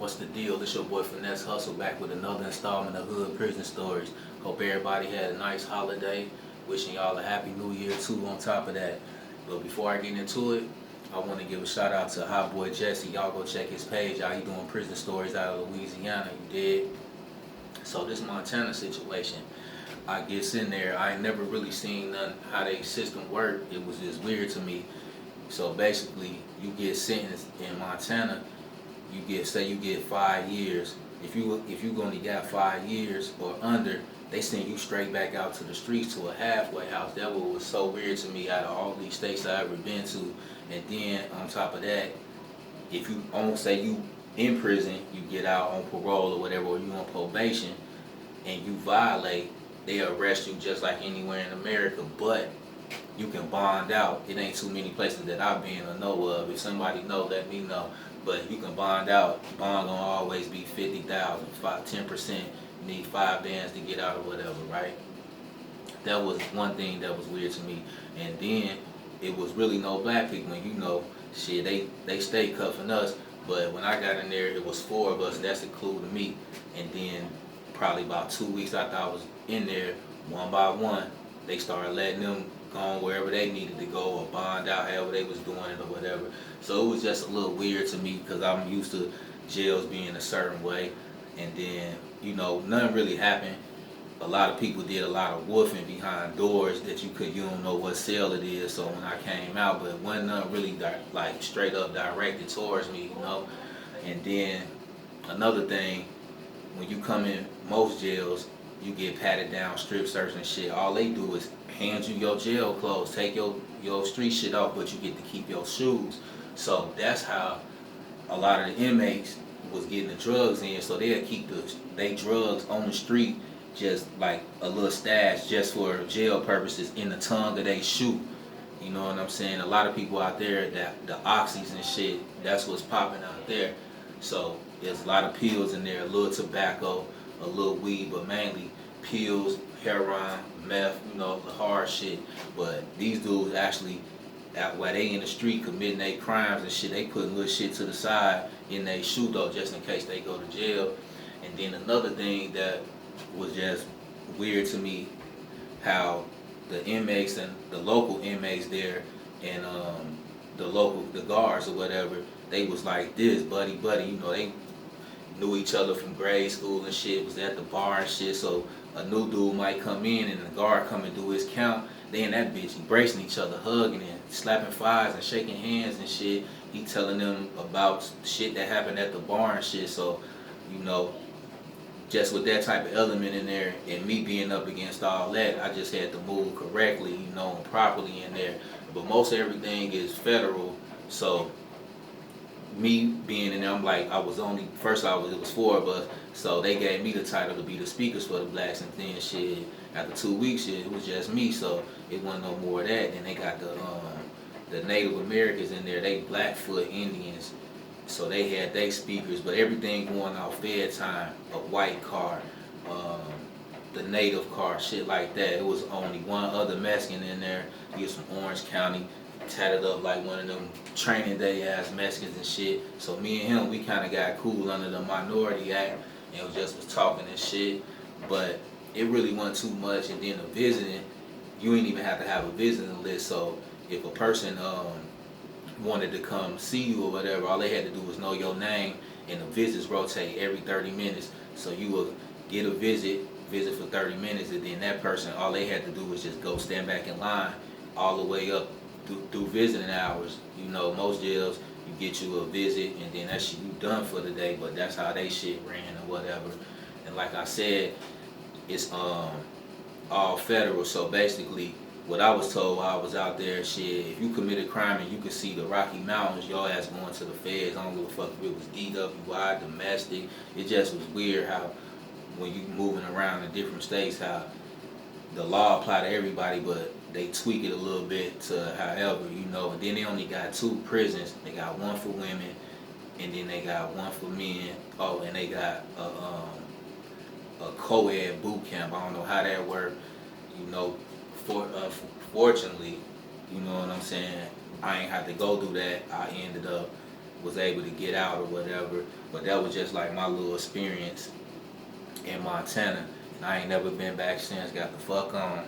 What's the deal? It's your boy Finesse Hustle back with another installment of Hood Prison Stories. Hope everybody had a nice holiday. Wishing y'all a happy new year too on top of that. But before I get into it, I want to give a shout out to Hot Boy Jesse. Y'all go check his page out. He doing prison stories out of Louisiana. You did. So this Montana situation, I gets in there. I ain't never really seen none how they system work. It was just weird to me. So basically, you get sentenced in Montana. Say you get 5 years. If you only got 5 years or under, they send you straight back out to the streets to a halfway house. That was so weird to me out of all these states I've ever been to. And then on top of that, if you almost say you in prison, you get out on parole or whatever, or you on probation, and you violate, they arrest you just like anywhere in America. But you can bond out. It ain't too many places that I've been or know of. If somebody know, let me know. But you can bond out. Bond gonna always be 50,000, 10%. You need 5 bands to get out or whatever, right? That was one thing that was weird to me. And then it was really no black people. And you know, shit, they stay cuffing us. But when I got in there, it was 4 of us. That's including me. And then probably about 2 weeks after I was in there, one by one, they started letting them go wherever they needed to go or bond out however they was doing it or whatever. So it was just a little weird to me because I'm used to jails being a certain way. And then, you know, nothing really happened. A lot of people did a lot of woofing behind doors that you don't know what cell it is. So when I came out, but it wasn't nothing really like straight up directed towards me, you know. And then another thing, when you come in most jails, you get patted down, strip searched and shit. All they do is hand you your jail clothes, take your street shit off, but you get to keep your shoes. So that's how a lot of the inmates was getting the drugs in. So they'll keep they drugs on the street, just like a little stash, just for jail purposes, in the tongue of they shoe. You know what I'm saying? A lot of people out there, that the oxys and shit, that's what's popping out there. So there's a lot of pills in there, a little tobacco, a little weed, but mainly pills, heroin, meth, you know, the hard shit. But these dudes actually, while they in the street committing their crimes and shit, they putting little shit to the side in their shoe though, just in case they go to jail. And then another thing that was just weird to me, how the inmates and the local inmates there and the guards or whatever, they was like this, buddy, you know, they knew each other from grade school and shit, was at the bar and shit. So a new dude might come in and the guard come and do his count. They and that bitch embracing each other, hugging and slapping fives and shaking hands and shit. He telling them about shit that happened at the bar and shit. So, you know, just with that type of element in there and me being up against all that, I just had to move correctly, you know, and properly in there. But most everything is federal, so me being in there, I'm like, it was 4 of us, so they gave me the title to be the speakers for the blacks, and then shit, after 2 weeks, shit, it was just me, so it wasn't no more of that. Then they got the Native Americans in there, they Blackfoot Indians, so they had their speakers, but everything going off Fed time, a white car, the native car, shit like that. It was only one other Mexican in there. He was from Orange County, tatted up like one of them training day ass Mexicans and shit. So me and him, we kind of got cool under the Minority Act and just was talking and shit. But it really wasn't too much. And then the visiting, you ain't even have to have a visiting list. So if a person wanted to come see you or whatever, all they had to do was know your name, and the visits rotate every 30 minutes. So you will get a visit for 30 minutes, and then that person, all they had to do was just go stand back in line all the way up through visiting hours. You know, most jails, you get you a visit, and then that shit, you done for the day, but that's how they shit ran or whatever. And like I said, it's all federal, so basically, what I was told while I was out there, shit, if you commit a crime and you could see the Rocky Mountains, your ass going to the feds. I don't give a fuck if it was DWI, domestic. It just was weird how when you moving around in different states, how the law apply to everybody, but they tweak it a little bit to however, you know. And then they only got 2 prisons. They got one for women, and then they got one for men. Oh, and they got a co-ed boot camp. I don't know how that worked, you know. Fortunately, you know what I'm saying, I ain't have to go through that. I ended up was able to get out or whatever. But that was just like my little experience in Montana. And I ain't never been back since. Got the fuck on.